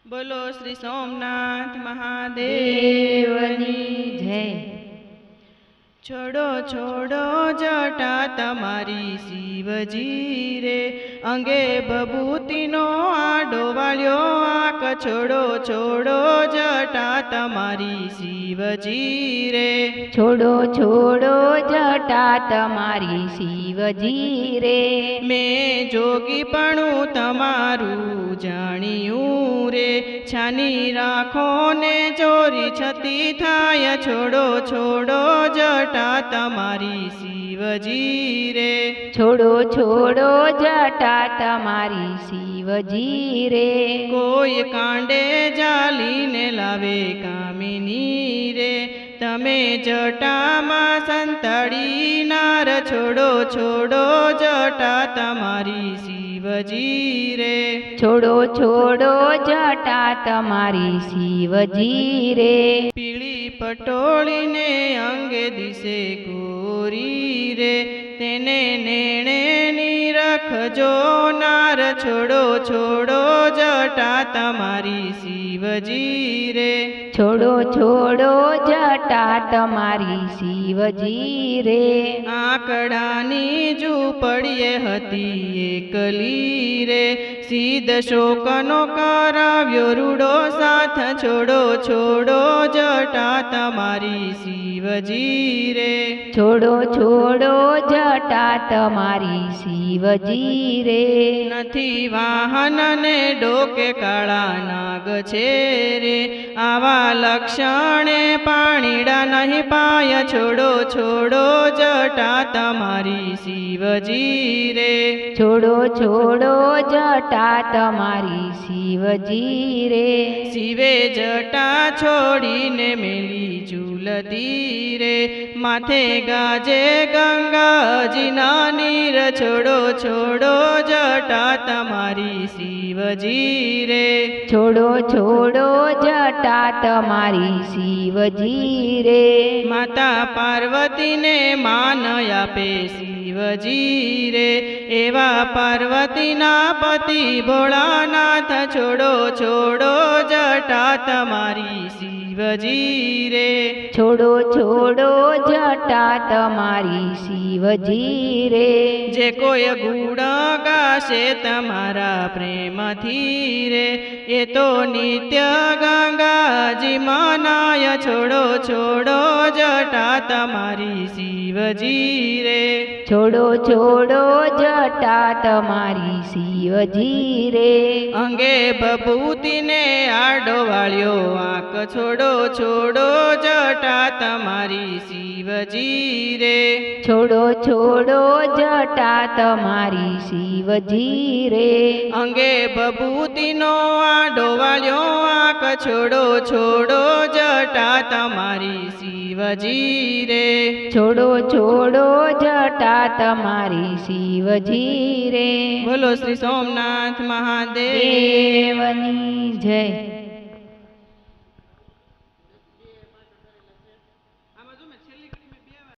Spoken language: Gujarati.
બોલો શ્રી સોમનાથ દેવની મહાદેવની જય. છોડો છોડો જટા તમારી શિવજી રે, અંગે ભભૂતિનો આડો વાળ્યો આંખ. છોડો છોડો જટા તમારી શિવજી રે, છોડો છોડો જટા તમારી શિવજી રે. મેં જોગીપણું તમારું જાણ્યું રે, છાની રાખો ને ચોરી છતી થાય. છોડો છોડો જટા તમારી શિવજી રે, છોડો છોડો જટા તમારી શિવજી રે. કોઈ કાંડે જાલીને લાવે કામિની રે, તમે જટામાં સંતાડી નાર. છોડો છોડો જટા તમારી શિવજી રે, છોડો છોડો જટા તમારી શિવજી રે. પીળી પટોળીને અંગે દિશે કોરી રે, તેને નેણે નિરખજો નાર. છોડો છોડો જટા તમારી શિવજી રે, છોડો છોડો જટા તમારી શિવજી રે. આંકડાની ઝૂંપડીએ હતી એકલી રે, સીધ શોકનો કરાવ્યો રૂડો સાથ. છોડો છોડો જટા તમારી શિવજી રે, છોડો છોડો જટા તમારી શિવજી રે. નથી વાહન ને ડોકે કાળા નાગ છે રે, આવા લક્ષણે પાણીડા નહીં પાય. છોડો છોડો જટા તમારી શિવજી રે, છોડો છોડો જટા તમારી શિવજી રે. શિવે જટા છોડીને મેલી ઝૂલતી રે, માથે ગાજે ગંગાજીના નીર. છોડો છોડો જટા તમારી શિવજી રે, છોડો છોડો જટા તમારી શિવજી રે. માતા પાર્વતીને માન આપે શિવજી રે, એવા પાર્વતીના પતિ ભોળાનાથ. છોડો છોડો જટા તમારી શિવજી રે, છોડો છોડો જટા તમારી શિવજી રે. જે કોઈ ગુણ ગાશે તમારા પ્રેમથી રે, એ તો નિત્ય ગંગાજી મનાય. છોડો છોડો જટા તમારી શિવજી રે, છોડો છોડો જટા તમારી શિવજી રે. અંગે ભભૂતિને આડો વાળ્યો આંખ. છોડો છોડો જટા તમારી શિવજી રે, છોડો છોડો જટા તમારી શિવજી રે. અંગે ભભૂતિનો આડો વાળ્યો આંખ. છોડો છોડો જટા તમારી શિવજી રે, છોડો છોડો જટા તમારી શિવજી રે. બોલો શ્રી સોમનાથ મહાદેવ. દેવની જય.